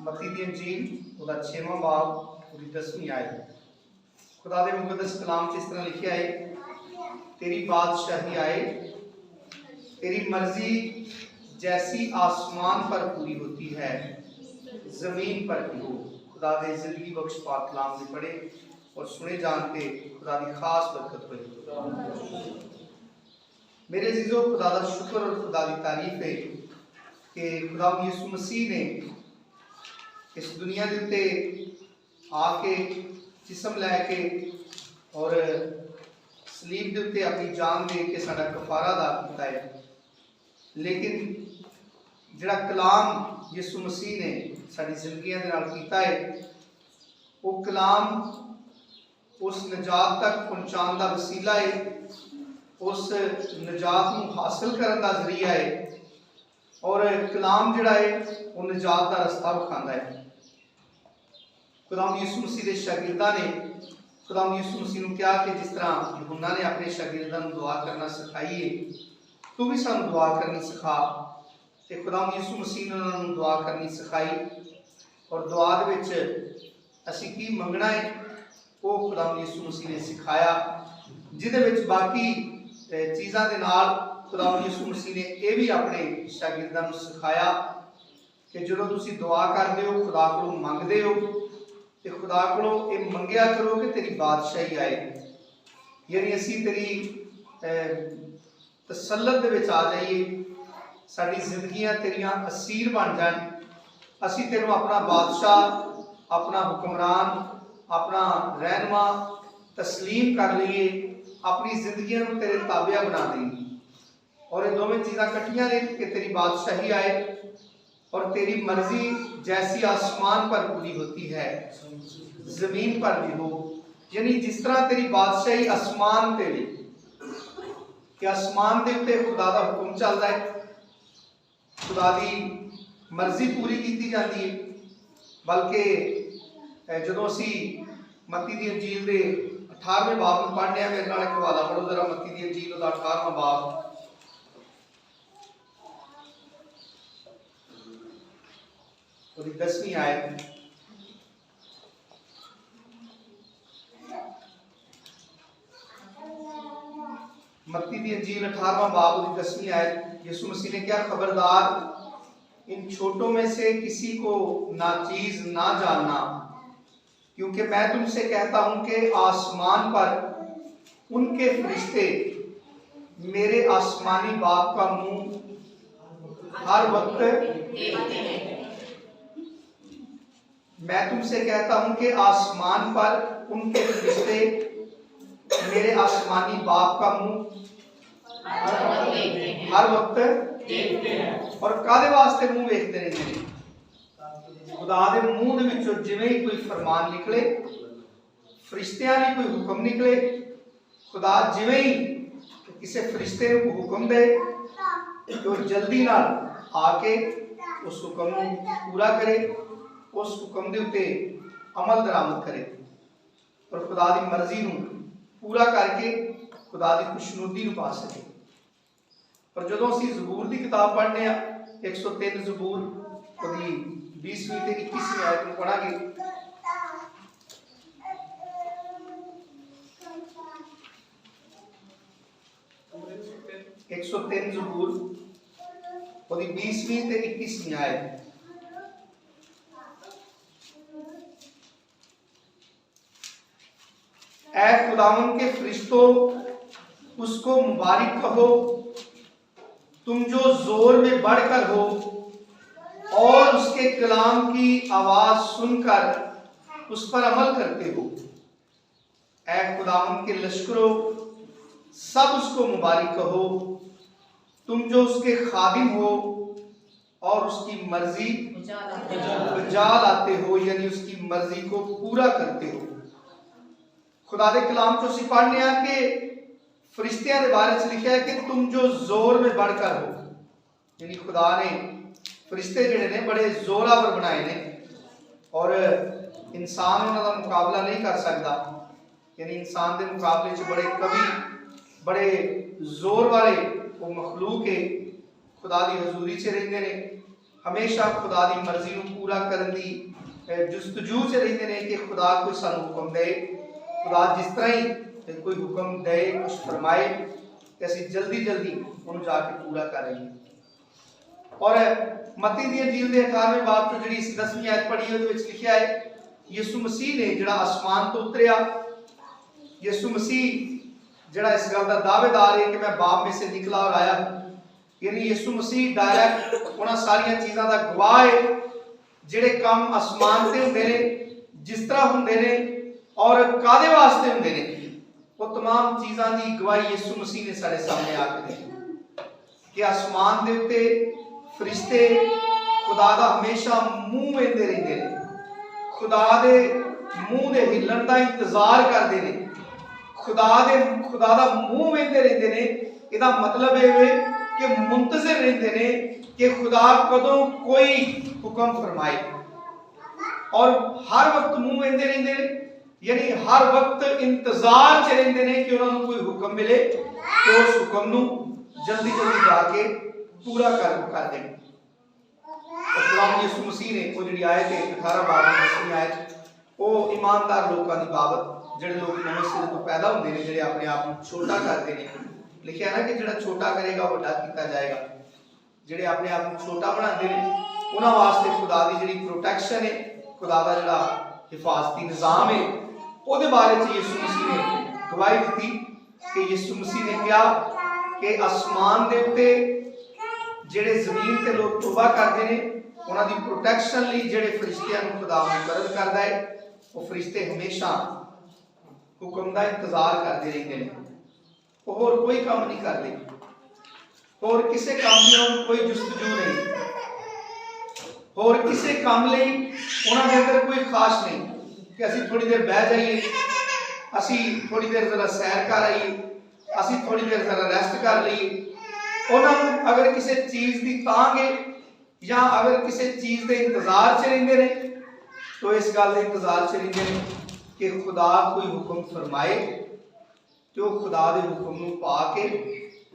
मत्ती दी इंजील ਉਹਦਾ 6ਵਾਂ ਬਾਬ ਉਹਦੀ 10ਵੀਂ ਆਇਤ। खुदा दे मुकद्दस कलाम च इस तरह लिखा है, तेरी बादशाही आए, तेरी मर्जी जैसी आसमान पर पूरी होती है जमीन पर भी हो। खुदा दे जिंदगी बख्श पाक कलाम से पढ़े और सुने जानते खुदा की खास बरकत होए। मेरे अजीजों, खुदा का शुक्र और खुदा की तारीफ है कि खुदा यीशु मसीह ने इस दुनिया के उत्ते आके जिसम लैके और सलीब के उत्ते अपनी जान दे के साडा कफारा अदा किया है। लेकिन जिहड़ा कलाम यीशु मसीह ने साडी जिंदगियां दे नाल कीता है, वो कलाम उस निजात तक पहुँचाने का वसीला है, उस निजात को हासिल करने का जरिया है और कलाम जिहड़ा है वो निजात का रस्ता विखांदा है। खुदावंद यीशु मसीह के शागिर्दां ने खुदावंद यीशु मसीह को कहा कि जिस तरह यूहन्ना ने अपने शागिर्दां को दुआ करना सिखाई है, तू भी सानू दुआ करनी सिखा। तो खुदावंद यीशु मसीह ने उन्होंने दुआ करनी सिखाई और दुआ दे विच असीं की मंगना है वो खुदावंद यीशु मसीह ने सिखाया, जिहदे विच बाकी चीज़ां दे नाल खुदावंद यीशु मसीह ने यह भी अपने शागिर्दां को सिखाया कि जो तुसीं दुआ करदे हो, खुदा कोलों मंगदे हो, ते खुदा को ये मंगया करो कि तेरी बादशाही आए, यानी असी तेरी तसल्लत दे विच आ जाइए, साडी जिंदगियां तेरियां असीर बन जान, असी तेनों अपना बादशाह, अपना हुक्मरान, अपना रहनुमा तस्लीम कर लीए, अपनी जिंदगियां को तेरे ताबिया बना देंगे। और ये दोवें चीज़ां कट्ठियां ने कि तेरी बादशाही आए और तेरी मर्जी जैसी आसमान पर पूरी होती है जमीन पर भी हो। यानी जिस तरह तेरी बादशाही आसमान ते कि आसमान के उत्ते खुदा का हुक्म चलता है, खुदा की मर्जी पूरी की जाती है। बल्कि जो असी मत्ती दी इंजील के 18वें बाब में पढ़ने, मेरे नाल एक हवाला पढ़ो जरा, मत्ती दी इंजील का 18वां बाब और 10वीं आयत। मत्ती दी इंजील 18वां बाब और 10वीं आयत। यीशु मसीह ने क्या, खबरदार इन छोटों में से किसी को नाचीज ना जानना, क्योंकि मैं तुमसे कहता हूं कि आसमान पर उनके फरिश्ते मेरे आसमानी बाप का मुंह हर वक्त देखते हैं। मैं तुमसे कहता हूं कि आसमान पर उनके फरिश्ते मेरे आसमानी बाप का मुंह हर वक्त देखते हैं। और कादे वास्ते मुंह देखते रहते हैं? खुदा दे मुंह दे विचों जिवें ही कोई फरमान निकले, फरिश्तियां ने कोई हुक्म निकले, खुदा जिवें ही किसी फरिश्ते को हुक्म दे तो जल्दी नाल आके उस हुक्म को पूरा करे, उस हुक्म के उत्ते अमल दरामद करे और खुदा की मर्जी को पूरा करके खुदा की खुशनुदी पा सके। पर जो असी जबूर की किताब पढ़ने 103 जबूर 20वीं ते 21वीं आयत में पढ़ांगे, एक 103 जबूर 20वीं ते 21वीं आयत। ऐ खुदावन के फरिश्तों, उसको मुबारक कहो, तुम जो जोर में बढ़कर हो और उसके कलाम की आवाज सुनकर उस पर अमल करते हो। ऐ खुदावन के लश्करों, सब उसको मुबारक कहो, तुम जो उसके खादिम हो और उसकी मर्जी बजा लाते हो, यानी उसकी मर्जी को पूरा करते हो। खुदा दे कलाम चो असीं पढ़ने कि फरिश्तियां दे बारे च लिखा है कि तुम जो जोर में बढ़कर हो, यानी खुदा ने फरिश्ते जिहड़े ने बड़े जोरावर बनाए ने और इंसान उन्हां दा मुकाबला नहीं कर सकता। यानी इंसान के मुकाबले च बड़े कवि, बड़े जोर वाले वो मखलूक है, खुदा की हजूरी च रहिंदे ने, हमेशा खुदा की मर्जी को पूरा करने की जुस्तजू च रहिंदे ने कि खुदा कोई सानू हुक्म दे, खुदा जिस तरह ही कोई हुक्म दे कुछ फरमाए कि असीं जल्दी जल्दी उन्हें जाके पूरा कर रही। और मत्ती दी इंजील दे 18वें बाब तो जिहड़ी 10वीं आयत पढ़ी उहदे विच लिखिया है यीशु मसीह ने जिहड़ा आसमान तो उतरिया, यीशु मसीह जिहड़ा इस गल दा दावेदार है कि मैं बाप में से निकला और आया, यानी यीशु मसीह डायरैक्ट उन्हां सारियां चीज़ां दा गवाह है जिहड़े काम आसमान ते हुंदे ने, जिस तरह हुंदे ने और कादे वास्ते हुंदे ने, वो तमाम चीज़ां दी गवाही यीशु मसीह ने साडे सामने आके दी कि आसमान दे उत्ते फरिश्ते खुदा दा हमेशा मुंह वेंदे रहिंदे ने, खुदा दे मुंह दे हिलण दा इंतजार करदे ने, खुदा दा मुंह वेंदे रहिंदे ने। इहदा मतलब है कि मुंतज़िर रहिंदे ने कि खुदा कदों कोई हुक्म फरमाए, और हर वक्त मुंह वेंदे रहिंदे ने, यानी हर वक्त इंतजार च रहिंदे ने कि उन्होंने कोई हुक्म मिले तो उस हुक्म नूं जल्दी जल्दी जाके पूरा कर दें। खुदा यीशु मसीह ने वो जिहड़ी आयत है 18 बाब की 10वीं आयत, वो ईमानदार लोगों की बाबत जिहड़े लोग नवें सिरे तो पैदा होंदे ने, जिहड़े अपने आप को छोटा करते हैं, लिखिया ना कि जिहड़ा छोटा करेगा वड्डा किया जाएगा, जिहड़े अपने आप को छोटा बनाते हैं उन्हां वास्ते खुदा की जिहड़ी प्रोटैक्शन है, खुदा का जिहड़ा हिफाजती निज़ाम है, ਉਹਦੇ बारे में यीशु मसीह ने गवाही दी कि यीशु मसीह ने कहा कि आसमान के उत्ते जिहड़े जमीन ते लोग तौबा करते हैं उन्हां दी प्रोटैक्शन लई जिहड़े फरिश्तियां नूं खुदा मुकर्रर करदा है, वो फरिश्ते हमेशा हुक्म का इंतजार करते रहते हैं, वो होर कोई काम नहीं करते, होर किसी काम की कोई जुस्तजू नहीं, होर किसी काम लई उन्हां दे अंदर कोई खास नहीं कि असी थोड़ी देर बह जाइए, असी थोड़ी देर जरा सैर कर आइए, असी थोड़ी देर जरा रेस्ट कर लीए। उन्होंने अगर किसी चीज़ की तांग है या अगर किसी चीज़ के इंतजार च रहिंदे ने तो इस गल के इंतजार च रहिंदे ने कि खुदा कोई हुक्म फरमाए तो खुदा के हुक्म नूं पा के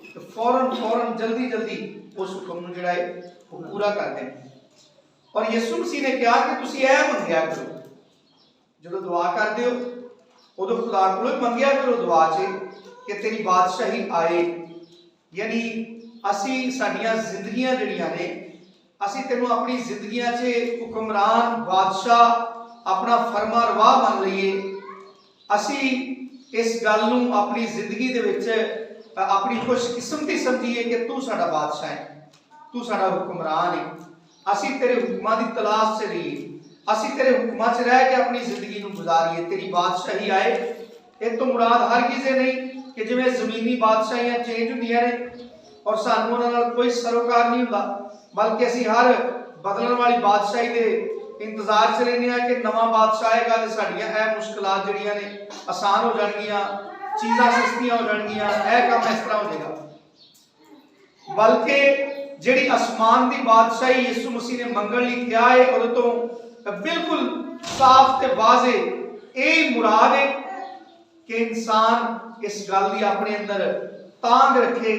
तो फौरन जल्दी जल्दी उस हुक्म नूं जिहड़ा है वो पूरा कर दें। और यीशु मसीह ने कहा कि तुसीं ऐ मंगिया करो, जो दुआ करते हो उदों खुदा को मंगिया करो दुआ च कि तेरी बादशाही आए, यानी असी साडियां जिंदगियां जड़ियां ने असी तेनों अपनी जिंदगियां च हुक्मरान बादशाह अपना फरमा रवा मान लईए, असी इस गल नूं अपनी जिंदगी दे विच अपनी खुशकिस्मती समझिए कि तू साडा बादशाह है, तू साडा हुक्मरान है, असी तेरे हुक्मां दी तलाश च रहिए, असी तेरे हुक्मां च रह के अपनी जिंदगी नूं गुजारिए, तेरी बादशाही आए। इस तो मुराद हर किसी नहीं कि जिवें ज़मीनी बादशाहियां चेंज हुंदियां ने और सानूं उन्हां नाल कोई सरोकार नहीं हुंदा, बल्कि असी हर बदलण वाली बादशाही दे इंतजार च रहिंदे हां कि नवां बादशाह आएगा ते साडीआं इह मुश्किलात जिहड़ियां ने आसान हो जाणगीआं, चीज़ां सस्तियां हो जाणगीआं, इह काम इस तरह हो जाएगा। बल्कि जिहड़ी आसमान की बादशाही यीशु मसीह ने मंगण लई कहा है उहदे तो बिल्कुल साफ ते वाजे यही मुराद है कि इंसान इस गल की अपने अंदर तांग रखे,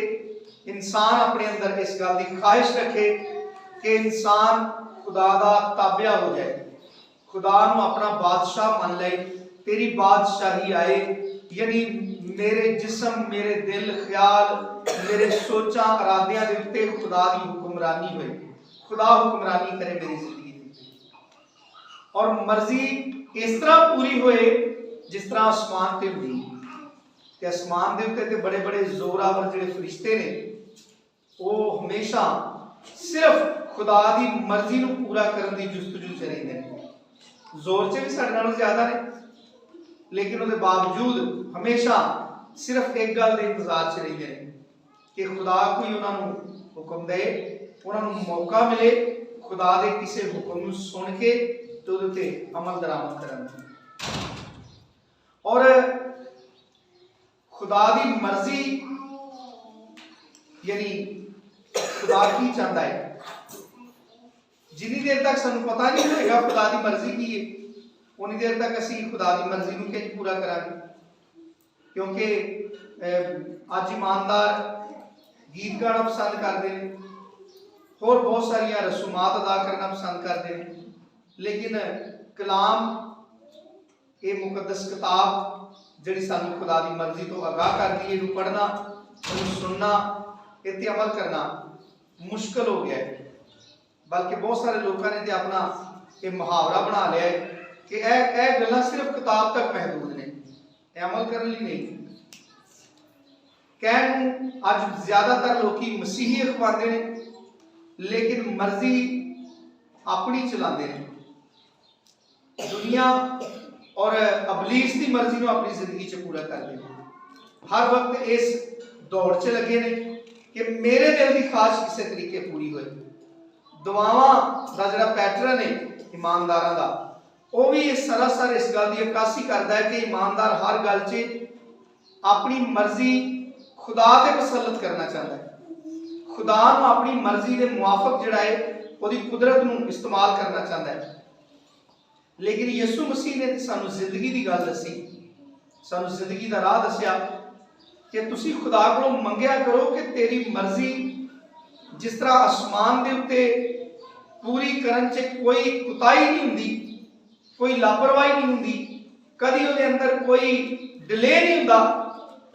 इंसान अपने अंदर इस गल की ख्वाहिश रखे कि इंसान खुदा दा ताबिया हो जाए, खुदा नूं अपना बादशाह मान ले, तेरी बादशाही आए, यानी मेरे जिस्म मेरे दिल ख्याल मेरे सोचा इरादियां दे उत्ते खुदा की हुक्मरानी होए, खुदा हुक्मरानी करे मेरी जिंदगी दे और मर्जी इस तरह पूरी होए जिस तरह आसमान ते हुंदी ते आसमान दे उत्ते ते बड़े बड़े जोरावर जिहड़े फरिश्ते ने वो हमेशा सिर्फ खुदा की मर्जी नूं पूरा करने की जुस्तजू च रहिंदे ने, जोर च भी साडे नालों ज्यादा ने लेकिन उसके बावजूद हमेशा सिर्फ एक गल के इंतजार च रहिंदे ने कि खुदा कोई उन्होंने हुक्म दे, उन्होंने मौका मिले खुदा के किसी हुक्म को सुन के तो उहदे ते अमल दरामद करन। और खुदा की मर्जी यानी खुदा की चाहता है, जिनी देर तक सानू पता नहीं होगा खुदा की मर्जी की है उन्नी देर तक असी खुदा की मर्जी को किंज पूरा करांगे। क्योंकि अज ईमानदार गीत गाना पसंद करते हैं, होर बहुत सारिया रसूमात अदा करना पसंद करते हैं, लेकिन कलाम ये मुकद्दस किताब जिहड़ी सानू खुदा की मर्जी तो आगाह करती है, इहनूं पढ़ना, इहनूं सुनना, इत्ते अमल करना मुश्किल हो गया है। बल्कि बहुत सारे लोगों ने तो अपना ये मुहावरा बना लिया है कि यह गल्लां सिर्फ किताब तक महदूद ने, अमल करने लिए नहीं। कहन अज ज्यादातर लोग मसीही अखवाते हैं, लेकिन मर्जी अपनी चलाते हैं, दुनिया और अबलीस की मर्जी को अपनी जिंदगी च पूरा करते हैं। हर वक्त इस दौड़ च लगे ने कि मेरे दिल की ख्वाहिश किसी तरीके पूरी होए। दुआवां का जिहड़ा पैटर्न है ईमानदारां दा, वो भी सरासर इस गल की अक्कासी करता है कि ईमानदार हर गल च अपनी मर्जी खुदा ते मुसलत करना चाहता है, खुदा को अपनी मर्जी के मुआफक जिहड़ा है उसकी कुदरत को इस्तेमाल करना चाहता है। लेकिन यसू मसीह ने सानू जिंदगी की गल दसी, सानू जिंदगी का राह दसिया कि तुसी खुदा को मंगया करो कि तेरी मर्जी जिस तरह आसमान के उत्ते पूरी करन च कोई कुताही नहीं हुंदी, कोई लापरवाही नहीं हुंदी, कभी उसके अंदर कोई डिले नहीं हुंदा,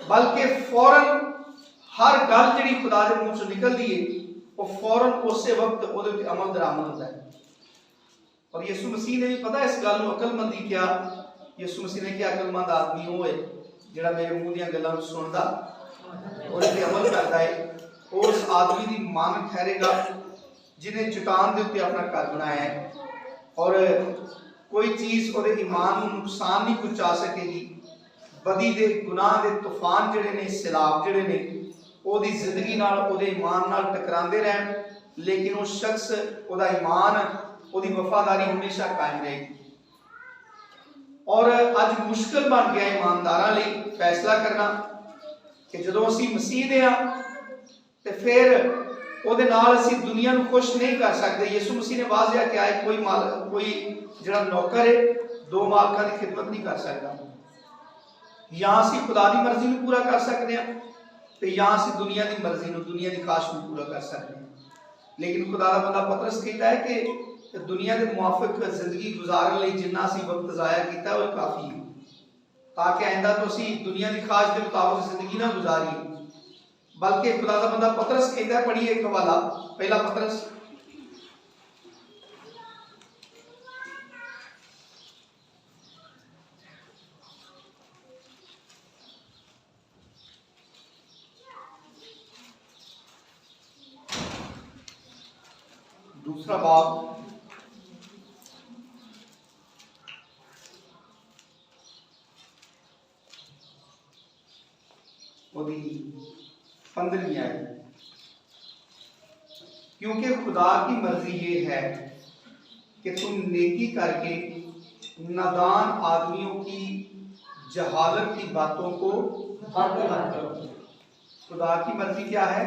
बल्कि फौरन हर गल जिहड़ी खुदा के मुंह चों निकलदी है वो फौरन उस वक्त उहदे उत्ते अमल दरामद होता है। और यसू मसीह ने भी पता इस गल को अकलमंदी क्या, यसू मसीह ने क्या अकलमंद आदमी वो है जिहड़ा मेरे मुंह दीयां गल्लां सुनदा और इस अमल करता है, वो उस आदमी की मानक ठहरेगा जिन्हें चट्टान के उत्ते अपना घर बनाया है और कोई चीज़ और ईमान को नुकसान नहीं पहुँचा सकेगी। बदी दे गुनाह के तूफान जिहड़े ने, सैलाब जिहड़े ने ओदी जिंदगी नाल ओदे ईमान नाल टकरांदे रहन, लेकिन वो शख्स ओदा ईमान ओदी वफादारी हमेशा कायम रहेगी। और अज मुश्किल बन गया ईमानदारां लई फैसला करना कि जदों असीं मसीह दे हां ते फिर ओदे नाल असीं दुनिया नूं खुश नहीं कर सकते। यसू मसीह ने वाज़िया किया है कोई जिहड़ा नौकर है दो मालकां की खिदमत नहीं कर सकता। या असीं खुदा की मर्जी नूं पूरा कर सकते हैं ते या असीं दुनिया की मर्जी नूं, दुनिया की ख्वाहिश नूं पूरा कर सकते हैं। लेकिन खुदा दा बंदा पतरस कहता है कि दुनिया के मुआफिक जिंदगी गुजारन लई जिन्ना असीं वक्त ज़ाया कीता वो काफ़ी है, ताकि आइंदा तो असीं दुनिया की ख्वाहिश के मुताबिक जिंदगी ना गुजारिए। बल्कि खुदा दा बंदा पतरस कहता है, पढ़िए एक हवाला पहला पतरस दूसरा बाब ओदी 15वीं आयत। क्योंकि खुदा की मर्जी ये है कि तुम नेकी करके नादान आदमियों की जहालत की बातों को बंद करो। खुदा की मर्जी क्या है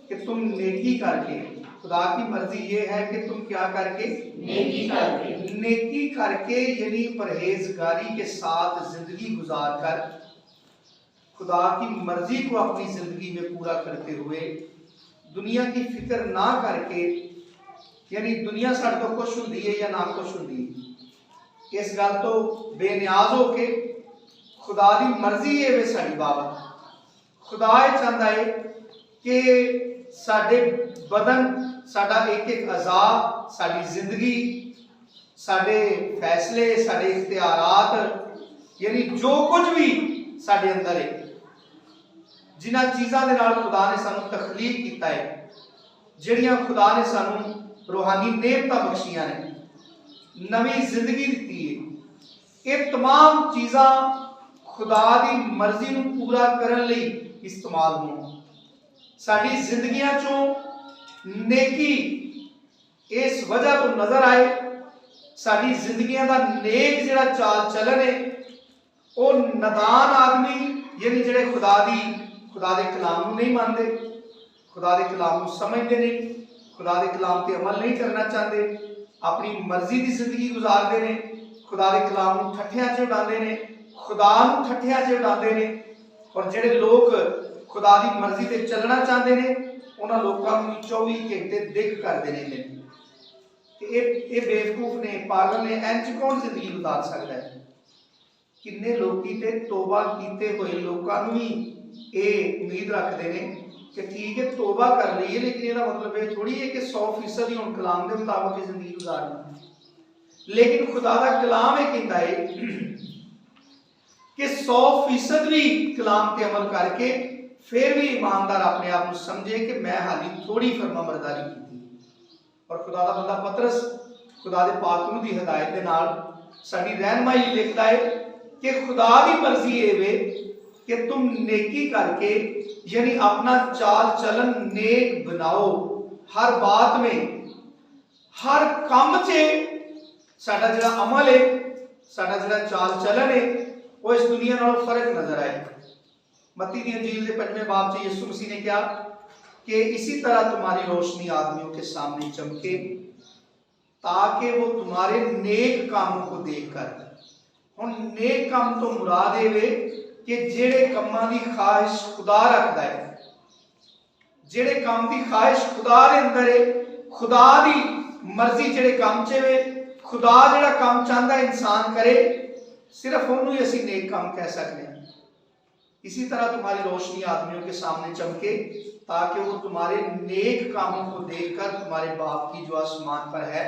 कि तुम नेकी करके, खुदा की मर्जी ये है कि तुम क्या करके, नेकी करके यानी परहेजगारी के साथ जिंदगी गुजार कर खुदा की मर्जी को अपनी जिंदगी में पूरा करते हुए दुनिया की फिक्र ना करके, यानी दुनिया साढ़े तो खुश होती है या ना खुश होती है, इस गल तो बेनियाज हो के खुदा की मर्जी है वे साड़ी बाबत। खुदा ये चाहता है कि साडे बदन, साडा एक एक अज़ा, साड़ी जिंदगी, साडे फैसले, साडे इख्तियारात, यानी जो कुछ भी साडे अंदर है, जिन्हां चीज़ां दे नाल खुदा ने सानू तखलीक कीता है, जिहड़ियां खुदा ने सानू रूहानी नेमतां बख्शियां ने, नवी जिंदगी दी है, ये तमाम चीज़ां खुदा की मर्जी नूं पूरा करन लई इस्तेमाल होण। साडी जिंदगियां चों नेकी इस वजह तो नजर आए, साडी जिंदगियां दा नेक जिहड़ा चाल चलन है वो नादान आदमी यानी जिहड़े खुदा दे कलाम नूं नहीं मानते, खुदा दे कलाम नूं समझते नहीं, खुदा दे कलाम ते अमल नहीं करना चाहते, अपनी मर्जी की जिंदगी गुजारते हैं, खुदा दे कलाम नूं ठट्ठियां च उड़ाते हैं, खुदा नूं ठट्ठियां च उड़ाते हैं। और जिहड़े लोग खुदा की मर्जी ते चलना चाहते हैं उन्होंने लोगों को 24 घंटे दिख करते रहते हैं कि ये बेवकूफ ने, पागल ने, इंज कौन जिंदगी गुजार सकता है। किन्ने लोग ते तोबा किए हुए लोगों भी ये उम्मीद रखते हैं कि ठीक है तोबा कर लीए, लेकिन यह मतलब ये थोड़ी है कि 100% ही हम कलाम के मुताबिक जिंदगी गुजारनी। लेकिन खुदा का कलाम यह कहता है कि 100% भी कलाम पे अमल करके फिर भी ईमानदार अपने आप को समझे कि मैं हाली थोड़ी फरमाबरदारी की। और खुदा का बंदा पतरस खुदा के पाक नूं दी हिदायत के नाल साडी रहनुमाई लिखता है कि खुदा की मर्जी ये वे कि तुम नेकी करके यानी अपना चाल चलन नेक बनाओ, हर बात में हर काम च साडा जिहड़ा अमल है, साडा जिहड़ा चाल चलन है वो इस दुनिया नालों फर्क नजर आए। मत्ती दी अंजील के 5वें बाब से यीशु मसीह ने कहा कि इसी तरह तुम्हारी रोशनी आदमियों के सामने चमके ताकि वो तुम्हारे नेक कामों को देखकर, हुण नेक काम तो मुराद है कि जेड़े कामां दी ख्वाहिश खुदा रखता है, जेड़े काम की ख्वाहिश खुदा दे अंदर है, खुदा दी मर्जी जेड़े काम च वे, खुदा जेड़ा काम चाहता है इंसान करे, सिर्फ उन्होंने ही असीं नेक काम कह सकते हैं। इसी तरह तुम्हारी रोशनी आदमियों के सामने चमके ताकि वो तुम्हारे नेक कामों को देखकर तुम्हारे बाप की जो आसमान पर है।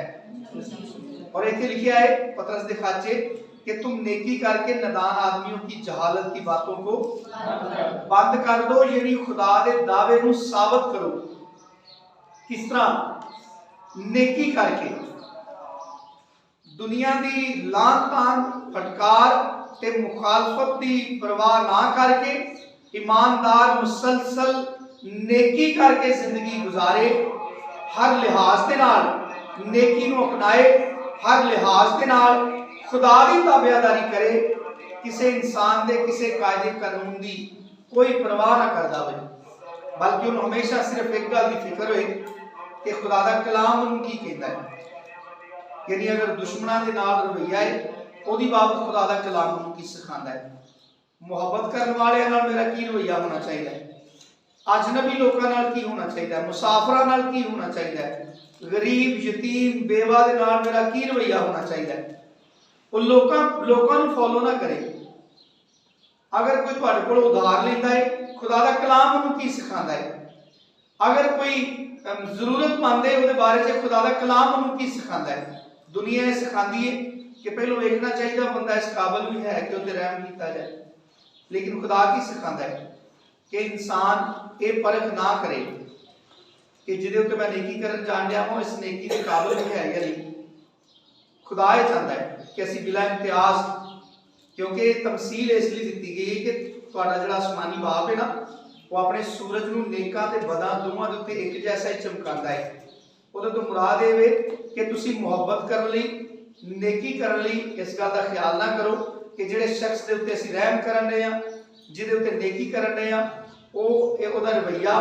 और एक लिखा है पतरस दे खाचे कि तुम नेकी करके नादान आदमियों की जहालत की बातों को बंद कर दो, यानी खुदा के दावे को साबित करो। किस तरह? नेकी करके, दुनिया की लान तान फटकार ते मुखालफत की परवाह ना करके ईमानदार मुसलसल नेकी करके जिंदगी गुजारे, हर लिहाज के नाल नेकी नूं अपनाए, हर लिहाज के नाल खुदा की ताबेदारी करे, किसी इंसान के किसी कायदे कानून की कोई परवाह ना करता हो, बल्कि उन्हें हमेशा सिर्फ एक गल की फिक्र हो कि खुदा का कलाम उन्हें की कहता है। यानी अगर दुश्मनों के नाल रवैया है उसकी बाबत खुदा का कलाम उन्हें की सिखाता है। मुहब्बत करने वाले नाल मेरा की रवैया होना चाहिए, अजनबी लोगों नाल की होना चाहिए, मुसाफिरां नाल की होना चाहिए, गरीब यतीम बेवा दे नाल मेरा की रवैया होना चाहिए। वो लोगों फॉलो ना करे। अगर कोई तुहाडे कोल उधार लेंदा है, खुदा का कलाम उन्हें की सिखाता है। अगर कोई जरूरतमंद है उसके बारे में खुदा का कलाम उन्हें की सिखाता है। दुनिया ये सिखाती है कि पहले देखना चाहिए बंदा इस काबिल भी है कि उसे रहम किया जाए, लेकिन खुदा की सिखाता है कि इंसान ये परख ना करे कि जिहदे उत्ते मैं नेकी करन जान दिया हूं इस नेकी के काबिल भी है या नहीं। खुदा ये चाहता है कि असीं बिला इम्तियाज, क्योंकि तमसील इसलिए दी गई है कि तुहाडा जिहड़ा आसमानी बाप है ना वो अपने सूरज नूं नेकां ते बदां दोवां दे उत्ते एक जैसा ही चमकाता है। उहदे तो मुराद ये वे कि तुसीं मुहब्बत करन लई, नेकी करन लई इस गल का ख्याल ना करो कि जिहड़े शख्स दे उत्ते असीं रहम करन रहे हां, जिहदे उत्ते नेकी करन रहे हां, ਉਹਦਾ रवैया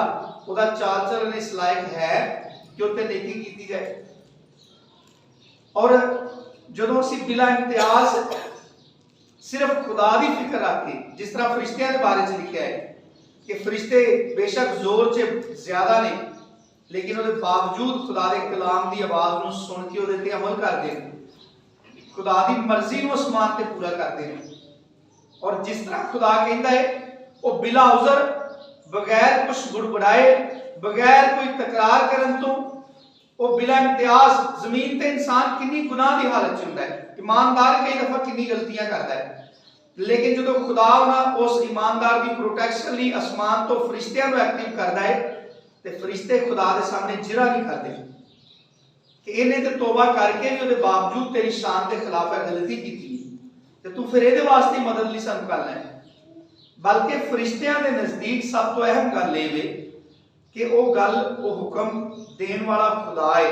ਉਹਦਾ चाल चलन इस लायक है कि उत्ते नेकी की जाए। और ਜਦੋਂ ਅਸੀਂ बिला इम्तियाज सिर्फ खुदा की फिक्र रख के, जिस तरह फरिश्तियां के बारे में लिखा है कि फरिश्ते बेशक जोर से ज्यादा ने लेकिन उसके बावजूद खुदा के कलाम की आवाज़ को सुन के उहदे ते अमल करते हैं, खुदा की मर्जी को आसमान ते पूरा करते हैं। और जिस तरह खुदा कहता है वो बिला उज़र, बगैर कुछ गुड़गुड़ाए, बगैर कोई तकरार करन तो वो बिला इम्तियाज जमीन ते इंसान कितनी गुनाह की हालत च हुंदा है। ईमानदार कई दफा कितनी गलतियां करता है, लेकिन जो खुदा उस ईमानदार की प्रोटेक्शन लिए आसमान तो फरिश्तियां को एक्टिव करता है तो फरिश्ते खुदा के सामने जिरा नहीं करते कि इन्हें तो तौबा करके भी उसके बावजूद तेरी शान के खिलाफ गलती की तो तू फिर ये वास्ते मदद नहीं सानू करना है। बल्कि फरिश्तियां के नजदीक सब तो अहम गल ये कि वो गल वो हुक्म देने वाला खुदा है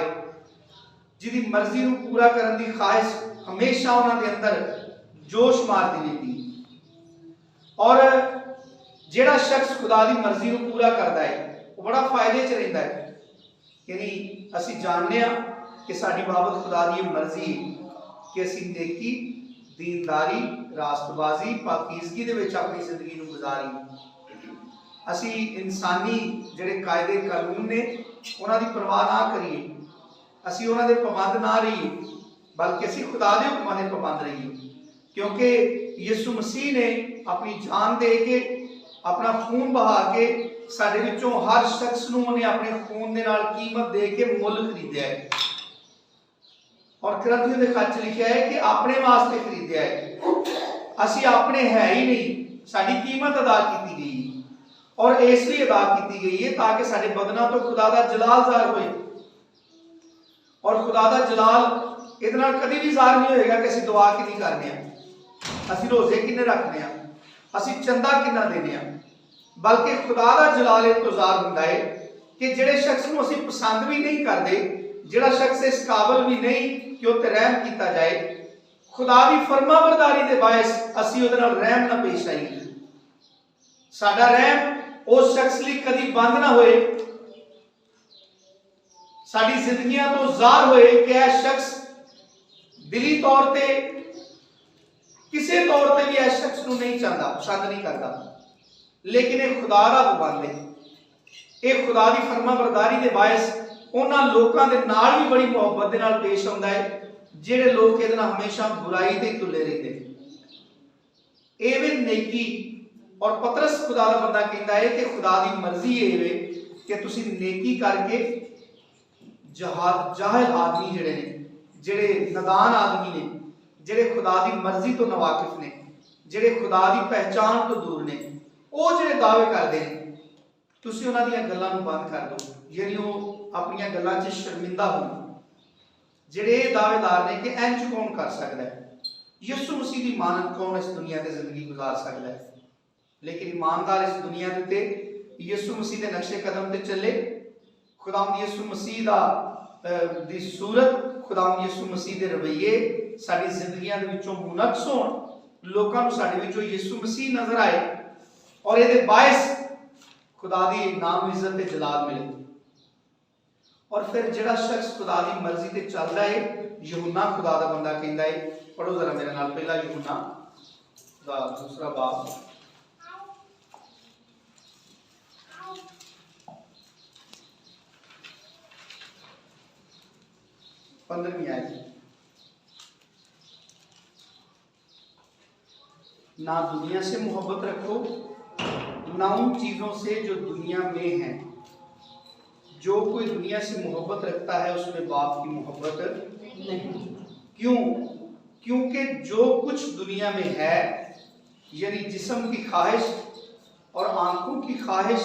जिहदी मर्जी को पूरा करने की ख्वाहिश हमेशा उन्होंने अंदर जोश मारती रहती है। और जिहड़ा शख्स खुदा की मर्जी को पूरा करता है वो बड़ा फायदे च रहिंदा है। यानी असीं जानते हैं कि साडी बाबत खुदा की मर्जी कि असीं नेकी, दीनदारी, रास्तबाजी, पाकीज़गी दे विच अपनी जिंदगी को गुजारी। असी इंसानी जिहड़े कायदे कानून ने उन्हां दी परवाह ना करिए, असी उन्हां दे पाबंद ना रहिए, बल्कि असी खुदा दे हुक्मां दे पाबंद रहिए। क्योंकि यीशु मसीह ने अपनी जान दे के, अपना खून बहा के साडे विचों हर शख्स नूं उन्हें अपने खून दे नाल कीमत दे के मुल खरीदिया है। और कुरिन्थियों दे खत च लिखिया है कि अपने वास्ते खरीदिया है। असी अपने है ही नहीं, साडी कीमत अदा की गई है, और इसलिए अदा की गई है ताकि साडे बदनां तो खुदा दा जलाल ज़ाहिर होए। और खुदा दा जलाल इहदे नाल कदी भी ज़ाहिर नहीं होएगा कि असी दुआ किन्नी करने आ, असी रोजे किन्ने रखने आ, असी चंदा किन्ना देने आ, बल्कि खुदा दा जलाल इह तो ज़ाहिर हुंदा है कि जिहड़े शख्स नूं असी पसंद भी नहीं करते, जिहड़ा शख्स इस काबिल भी नहीं कि उह ते रहम कीता जाए, खुदा दी फरमाबरदारी दे बायस असी उहदे नाल रहम ना पेश आईए। साडा रहम उस शख्स लई कदी बंद ना होए, साडी जिंदगियां तो ज़ाहिर होए कि यह शख्स दिली तौर ते किसी तौर ते भी इस शख्स नूं नहीं चाहता, पसंद नहीं करता, लेकिन यह खुदा दा पाबंद है। यह खुदा दी फरमाबरदारी दे बायस उन्हां लोकां दे नाल भी बड़ी मुहब्बत दे नाल पेश आउंदा है जिहड़े लोग इहदे नाल हमेशा बुराई ते तुले रहते हैं। एह वे नेकी। और पतरस खुदा दा बंदा कहता है कि खुदा दी मर्जी एह वे कि तुसीं नेकी करके जाहिल आदमी जिहड़े ने, जिहड़े नदान आदमी ने, जिहड़े खुदा दी मर्जी तो नवाकिफ ने, जिहड़े खुदा दी पहचान तो दूर ने, वो जिहड़े दावे करते हैं, तुसीं उन्हां दीयां गल्लां नूं बंद कर दो, जिहड़ी वो अपनी गल्लां 'च शर्मिंदा होण। जिहड़े दावेदार ने कि इंज कौन कर सकता है, यीशु मसीह दी मानत कौन इस दुनिया ते जिंदगी गुजार सकता है, लेकिन ईमानदार इस दुनिया दे उत्ते यीशु मसीह दे नक्शे कदम ते चले, खुदावंद यीशु मसीह दी सूरत, खुदावंद यीशु मसीह दे रवैये साडी जिंदगियां दे विचों मुनक्स होण, लोकां नूं साडे विचों यीशु मसीह नजर आए, और इहदे बायस खुदा दी नाम इज्जत ते जलाल मिले। और फिर जिहड़ा शख्स खुदा दी मर्जी ते चलदा है, यूहन्ना खुदा दा बंदा कहंदा है, पढ़ो जरा मेरे नाल पहला यूहन्ना दा दूसरा बाब, पंद्रहवीं आयत। ना दुनिया से मोहब्बत रखो, ना उन चीजों से जो दुनिया में है। जो कोई दुनिया से मोहब्बत रखता है उसमें बाप की मोहब्बत नहीं। क्यों? क्योंकि जो कुछ दुनिया में है, यानी जिस्म की ख्वाहिश और आंखों की ख्वाहिश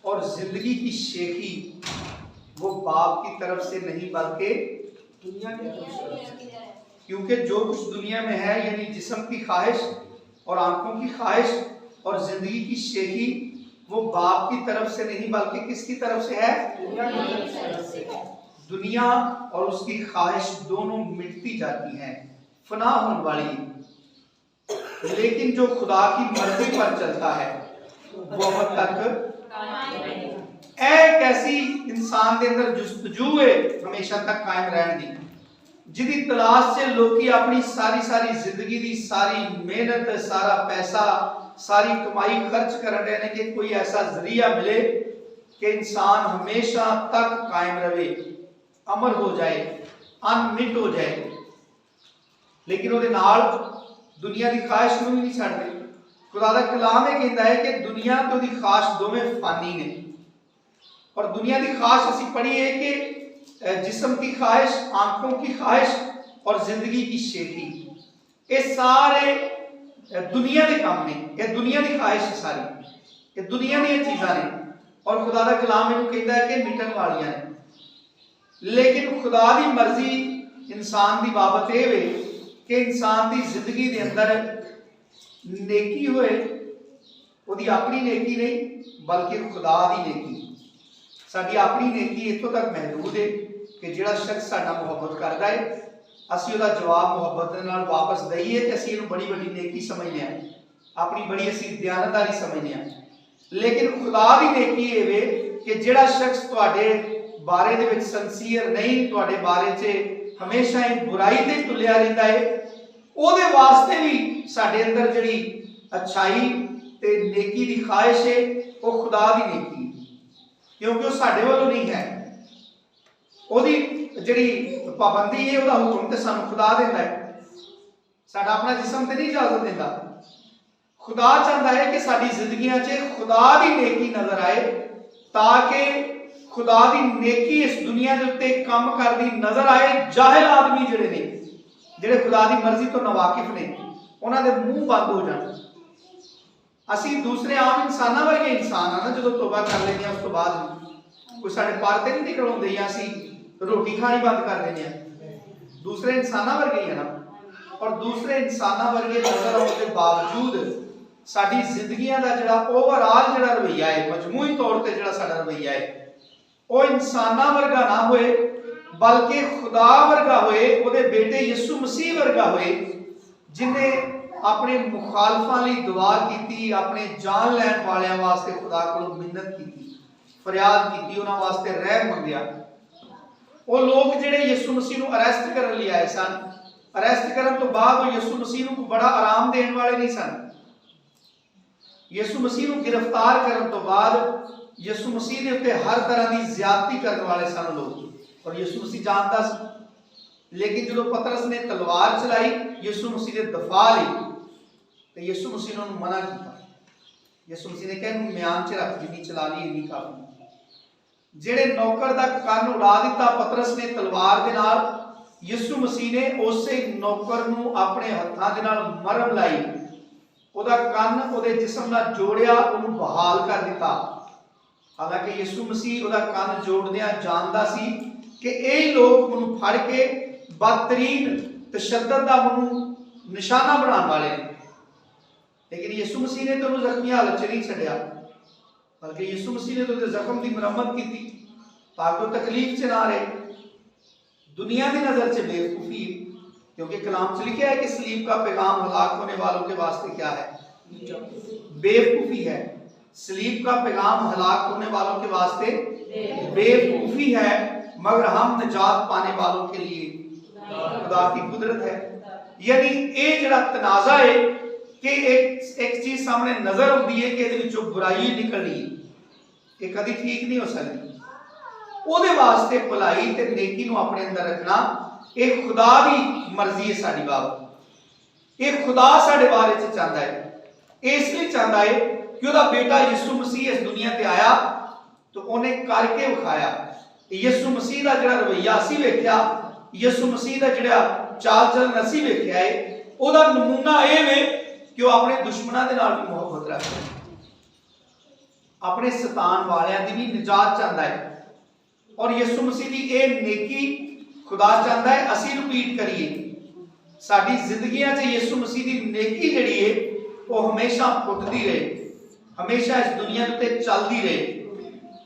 और जिंदगी की शेखी, वो बाप की तरफ से नहीं बल्कि दुनिया की तरफ से। क्योंकि जो कुछ दुनिया में है, यानी जिस्म की ख्वाहिश और आंखों की ख्वाहिश और जिंदगी की शेखी, वो बाप की तरफ से नहीं बल्कि किसकी तरफ से है? दुनिया की तरफ से। दुनिया और उसकी ख्वाहिश दोनों मिटती जाती हैं, फना होने वाली, लेकिन जो खुदा की मर्जी पर चलता है वो अब तक एक ऐसी इंसान के अंदर जुस्तजू है हमेशा तक कायम रहने दी, जिहदी तलाश से लोग अपनी सारी जिंदगी की सारी मेहनत, सारा पैसा, सारी कमाई खर्च कर रहे हैं कि कोई ऐसा जरिया मिले कि इंसान हमेशा तक कायम रहे, अमर हो जाए, अनमिट हो जाए। लेकिन वो दुनिया की ख्वाहिश भी नहीं छड्डदे। खुदा दा कलाम ये कहता है कि दुनिया तो दी ख्वाहिश दोवें फानी ने। और दुनिया की ख्वाहिश असी पढ़ी है कि जिस्म की ख्वाहिश, आंखों की ख्वाहिश और जिंदगी की शेखी, ये सारे दुनिया के काम ने, ये दुनिया की ख्वाहिश है सारी, ये दुनिया दी चीज़ां ने। और खुदा दा कलाम इन्हूं कहता है कि मिटन वालियां ने। लेकिन खुदा दी मर्जी इंसान की बाबत यह वे कि इंसान की जिंदगी के अंदर नेकी होए, उसकी अपनी नेकी नहीं बल्कि खुदा की नेकी। साडी अपनी नेकी इत्थों तक महदूद है कि जिहड़ा शख्स साडा मुहब्बत करता है, असी उसका जवाब मुहब्बत दे नाल वापस दईए तो असी इहनूं बड़ी बड़ी नेकी समझने हैं, अपनी बड़ी असी दयानतदारी समझने हैं। लेकिन खुदा की नेकी ये वे कि जिहड़ा शख्स तुहाडे बारे दे विच संसीयर नहीं, तुहाडे बारे च हमेशा एक बुराई ते तुलिया रहिंदा है, ਉਹਦੇ वास्ते भी साडे अंदर जिहड़ी अच्छाई ते नेकी दी ख्वाहिश है वो खुदा दी नेकी, क्योंकि वो साडे वालों नहीं है। ओदी जिहड़ी पाबंदी है, ओदा हुक्म ते सानू खुदा देंदा है, साडा अपना जिस्म ते नहीं इजाजत देंदा। खुदा चाहता है कि साडी जिंदगियां च खुदा दी नेकी नजर आए, ताकि खुदा दी नेकी इस दुनिया के उत्ते काम करदी नजर आए। जाहिल आदमी जिहड़े ने, जिहड़े खुदा दी मर्जी तो नावाकिफ ने, उन्हां दे मुंह बंद हो जाण। असी दूसरे आम इंसानां वर्गे इंसान आ ना, जो तौबा कर लेंगे उस तो बाद कोई साडे पार ते नहीं निकल आउंदे, या असी रोटी खानी बंद कर देने हैं, दूसरे इंसानां वर्गे ही है ना। और दूसरे इंसानां वर्गे नजर आने के बावजूद साडी जिंदगियां दा जिहड़ा ओवरऑल जिहड़ा रवैया है, मजमूई तौर ते जिहड़ा साडा रवैया है, वो इंसानां वर्गा ना होए, बल्कि खुदा वर्गा होए, ओदे बेटे यीशु मसीह वर्गा होए, जिन्हें अपने मुखालफां लई दुआ कीती, अपने जान लैण वालियां वास्ते खुदा कोलों मिन्नत कीती, फरियाद कीती, उन्हां वास्ते रहम मंगिया। वो लोग जिहड़े यीशु मसीह नूं अरेस्ट करन लई आए सन, अरेस्ट करन तो बाद वो यीशु मसीह नूं बड़ा आराम देण वाले नहीं सन। यीशु मसीह नूं गिरफ्तार करन तो बाद यीशु मसीह दे उत्ते हर तरह की ज्यादती करने वाले सन लोग, और यीशु मसीह जानता सी। लेकिन जो पतरस ने तलवार चलाई यीशु मसीह ने दफा ली, तो यीशु मसीह ने मना किया। यीशु मसीह ने कहा म्यान च रख, जिन्नी चला ली इन्नी काफी। जेड़े नौकर दा कान उड़ा दिता पतरस ने तलवार दे नाल, यीशु मसीह ने उसे नौकर नूं अपने हत्थां दे नाल मरम लाई, ओदा कान ओदे जिस्म नाल जोड़िया, ओनूं बहाल कर दिता। हालांकि यीशु मसीह ओदा कान जोड़दियां जानदा सी कि यही लोग ओनूं फड़ के बदतरीन तशद्दुद दा ओनूं निशाना बनाने वाले हैं। लेकिन यीशु मसीह ने तो ओनूं जख्मी हालत च नहीं छड्डिया, बल्कि यीशु मसीह ने तो ओदे जख्म की मुरम्मत की ताकि वो तकलीफ च ना रहे। दुनिया की नजर से बेवकूफी, क्योंकि कलाम च लिखा है कि सलीब का पैगाम हलाक होने वालों के वास्ते क्या है? बेवकूफी है। सलीब का पैगाम हलाक होने वालों के वास्ते बेवकूफी है, मगर हम निजात पाने वालों के लिए खुदा की कुदरत है। यानी ये जड़ा तनाजा है कि एक चीज सामने नजर आती है कि ये बुराई निकलनी, ये कभी ठीक नहीं हो सकती। ਉਹਦੇ ਵਾਸਤੇ ਭਲਾਈ ਤੇ ਨੇਕੀ ਨੂੰ ਆਪਣੇ ਅੰਦਰ ਰੱਖਣਾ, ਇਹ ਖੁਦਾ ਦੀ ਮਰਜ਼ੀ ਹੈ ਸਾਡੀ ਬਾਬਤ। ਇਹ ਖੁਦਾ ਸਾਡੇ ਬਾਰੇ ਚ ਚਾਹੁੰਦਾ ਹੈ, ਇਸ ਲਈ ਚਾਹੁੰਦਾ ਹੈ ਕਿ ਉਹਦਾ ਬੇਟਾ ਯਿਸੂ ਮਸੀਹ ਇਸ ਦੁਨੀਆ ਤੇ ਆਇਆ तो उन्हें करके विखाया। यीशु मसीह का जिहड़ा रवैया असीं वेखिया, यीशु मसीह का जिहड़ा चाल चलन असीं वेखिया है, ਉਹਦਾ नमूना ये वे कि वो अपने दुश्मनों के नाल भी मुहब्बत रखता है, अपने शैतान वालियां दी भी निजात चाहता है। और यीशु मसीह की ये नेकी खुदा चाहता है असीं रिपीट करिए। साडी जिंदगियां च यीशु मसीह की नेकी जिहड़ी है वो हमेशा फुटदी रहे, हमेशा इस दुनिया ते चलदी रहे,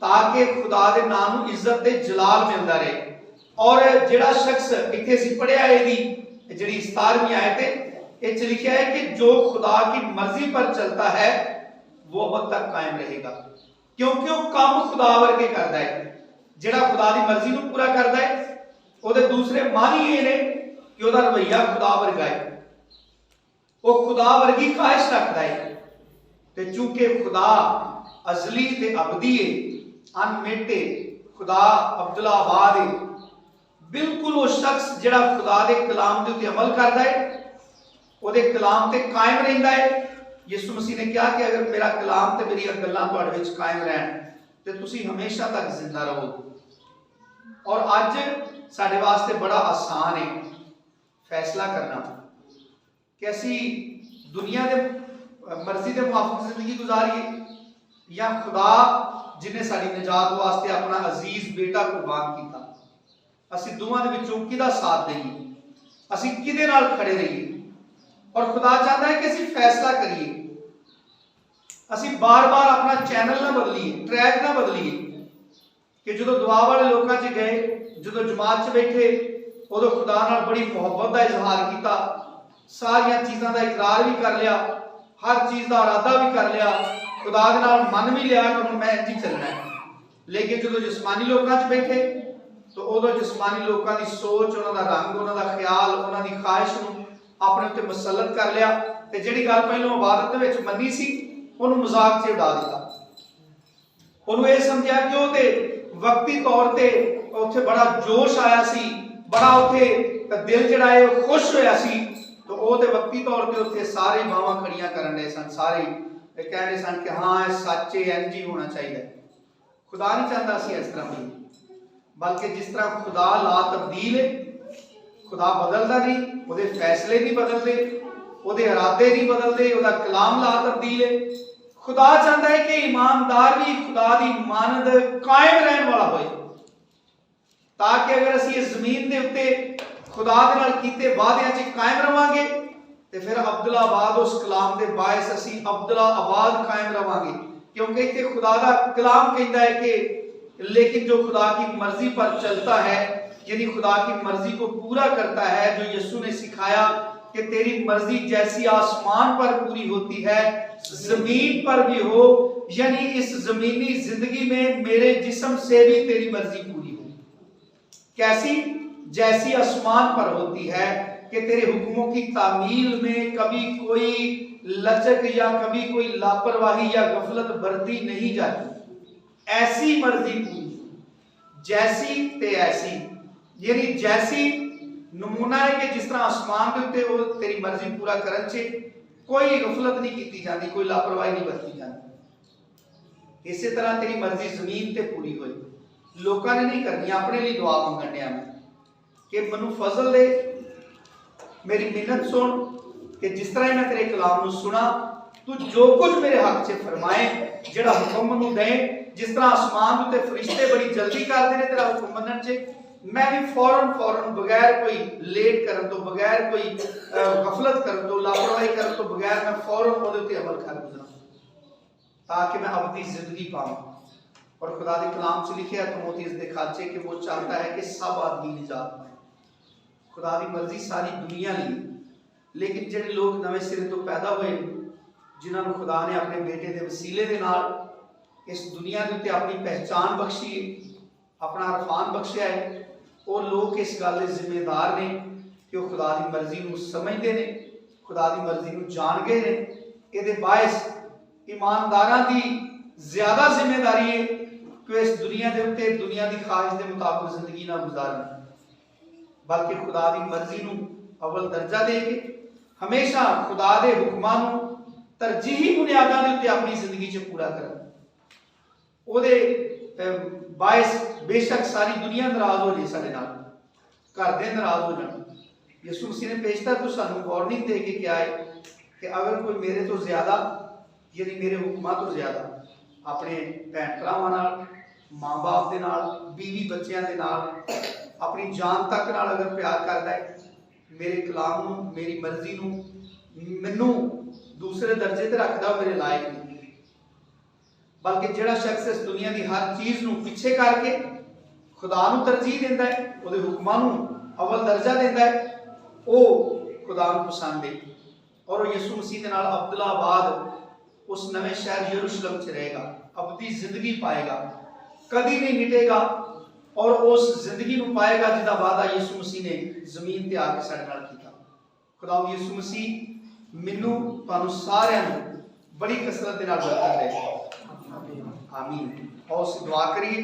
ताकि खुदा दे नाम नूं इज्जत ते जलाल मिलदा रहे। और जिहड़ा शख्स इत्थे असीं पढ़िया इहदी जिहड़ी 17वीं आयत है, इह च लिखिया है कि जो खुदा की मर्जी पर चलता है वो अब तक कायम रहेगा, क्योंकि वो काम खुदा वर्गे करदा है। जिहड़ा खुदा दी मर्जी नूं पूरा करदा है ਉਹਦੇ दूसरे मानी ये ने कि ਉਹਦਾ रवैया खुदा वर्गा है, वो खुदा वर्गी ख्वाहिश रखता है। ते चूंकि खुदा अजली ते अबदी है, अनमेटे खुदा अब्दुल आबाद है, बिल्कुल वो शख्स जिहड़ा खुदा दे कलाम दे उत्ते अमल करदा है, ਉਹਦੇ कलाम ते कायम रहिंदा है। यीशु मसीह ने कहा कि अगर मेरा कलाम ते मेरी गल्लां तुहाडे विच कायम रहन ते तुसीं हमेशा तक जिंदा रहोगे। और अज साडे वास्ते बड़ा आसान है फैसला करना कि असी दुनिया दे मर्जी के मुताबिक जिंदगी गुजारिए या खुदा जिन्हें साडी निजात वास्ते अपना अजीज बेटा कुर्बान किया, असी दोवां दे विचों किहदा साथ देईए, असी किहदे नाल खड़े रहिए। और खुदा चाहता है कि असी फैसला करिए, असी बार बार अपना चैनल ना बदलीए, ट्रैक ना बदलीए कि जो दुआ वाले लोगों च गए, जो जमात च बैठे उदों खुदा नाल बड़ी मुहब्बत का इजहार किया, सारिया चीज़ों का इकरार भी कर लिया, हर चीज़ का इरादा भी कर लिया, खुदा के नाल मन भी लिया कि मैं इंज ही चलना है। लेकिन जो जिस्मानी लोगों च बैठे तो उदों जिस्मानी लोगों की सोच, उन्होंने रंग, उन्होंने ख्याल, उन्होंने ख्वाहिश अपने उत्ते मुसलत कर लिया, तो जिहड़ी गल पहलों इबादत विच मन्नी सी उन्होंने मजाक से उड़ा दिता। ਉਹਨੂੰ ਇਹ ਸਮਝਿਆ ਕਿ ਉਹ ਤੇ ਵਕਤੀ ਤੌਰ ਤੇ ਉੱਥੇ ਬੜਾ ਜੋਸ਼ ਆਇਆ ਸੀ, ਬੜਾ ਉੱਥੇ ਦਿਲ ਜਿਹੜਾ ਹੈ ਉਹ ਖੁਸ਼ ਹੋਇਆ ਸੀ। तो वो तो वक्ती तौर पे उत्थे सारे बावां खड़ियां करन दे सन, सारे कह रहे सन कि हाँ सच इंज ही होना चाहिए। खुदा नहीं चाहता सी इस तरह भी, बल्कि जिस तरह खुदा ला तब्दील है, खुदा बदलता नहीं, उसदे फैसले नहीं बदलते, उसदे इरादे नहीं बदलते, उसदा कलाम ला तब्दील है। खुदा चाहता है कि ईमानदार भी खुदा दी मानद कायम रहने वाला होए, ताकि अगर असीं इस जमीन दे उत्ते खुदा दे नाल कीते वादियां च कायम रवांगे ते फिर अब्दुल्ला आबाद उस कलाम दे बायस असी अब्दुल्ला आबाद कायम रवांगे। क्योंकि इत्थे खुदा दा कलाम कहता है कि लेकिन जो खुदा की मर्जी पर चलता है, यानी खुदा की मर्जी को पूरा करता है, जो यीशु ने सिखाया कि तेरी मर्जी जैसी आसमान पर पूरी होती है जमीन पर भी हो, यानी इस जमीनी जिंदगी में मेरे जिस्म से भी तेरी मर्जी पूरी हो। कैसी? जैसी आसमान पर होती है, कि तेरे हुक्मों की तामील में कभी कोई लचक या कभी कोई लापरवाही या गफलत बरती नहीं जाती। ऐसी मर्जी पूरी, जैसी ते ऐसी, यानी जैसी नमूना है कि जिस तरह आसमान के उत्ते वो तेरी मर्जी पूरा करन च कोई गफलत नहीं की जाती, कोई लापरवाही नहीं बरती जाती। इसी तरह तेरी मर्जी जमीन ते पूरी होई। लोगों ने नहीं करनी, अपने लिए दुआ मंगन दिया मैं कि मनु फजल दे, मेरी मिन्नत सुन कि जिस तरह मैं तेरे कलाम को सुना, तू जो कुछ मेरे हक से फरमाए, जेड़ा हुक्म मनु दे, जिस तरह आसमान उत्ते फरिश्ते बड़ी जल्दी करते हैं तेरा हुक्म मनन च, मैं भी फौरन बगैर कोई लेट करन तो, बगैर कोई गफलत करन तो, लापरवाही करन तो बगैर मैं फौरन ओदे ते अमल कर गुजरा, ताकि मैं अबदी जिंदगी पाऊं। और खुदा दे कलाम च लिखा है तीमुथियुस दे खाचे कि वो चाहता है कि सब आदमी निजात पाए। खुदा दी मर्जी सारी दुनिया ली, लेकिन जिहड़े लोग नवे सिरे तो पैदा हुए, जिन्होंने खुदा ने अपने बेटे के वसीले दे नाल इस दुनिया के उत्ते अपनी पहचान बख्शी, अपना अरफान बख्शिया है, वो लोग इस गल के जिम्मेदार ने कि वो खुदा की मर्जी को समझते हैं, खुदा की मर्जी को जान गए हैं। ये बायस ईमानदारां दी ज्यादा जिम्मेदारी है कि इस दुनिया के उत्ते दुनिया की ख्वाहिश के मुताबिक जिंदगी ना गुजारन, बल्कि खुदा की मर्जी को अव्वल दर्जा दे के हमेशा खुदा के हुक्मां नूं तरजीही बुनियादां दे उत्ते अपनी जिंदगी च पूरा करन। ओदे बायस बेशक सारी दुनिया नाराज हो जाए, साडे नाल घर दे नाराज हो जाण। यीशु मसीह ने पेशतर तो सानूं वार्निंग दे के क्या है कि अगर कोई मेरे तो ज्यादा, यानी मेरे हुक्मां तो ज्यादा अपने भैन भरावां नाल, मां बाप दे नाल, बीवी बच्चियां दे नाल, अपनी जान तक नाल अगर प्यार करता है, मेरे कलाम नूं, मेरी मर्जी नूं, मैनूं दूसरे दर्जे ते रखदा, मेरे लायक नहीं। बल्कि जिहड़ा शख्स इस दुनिया की हर चीज़ नूं पिछे करके खुदा नूं तरजीह दिंदा है, उहदे हुक्मां नूं अव्वल दर्जा दिंदा है, वो खुदा नूं पसंद है। और यीशु मसीह दे नाल अब्दुल्ला आबाद उस नवे शहर यरूशलेम च रहेगा, अबदी जिंदगी पाएगा, कभी नहीं मिटेगा, और उस जिंदगी को पाएगा जिसका वादा यीशु मसीह ने जमीन पे आके साडे नाल कीता। खुदा यीशु मसीह मैनू तुहानू सारिआं नूं बड़ी कसरत दे नाल बरकत दे। आमीन। और दुआ करिए।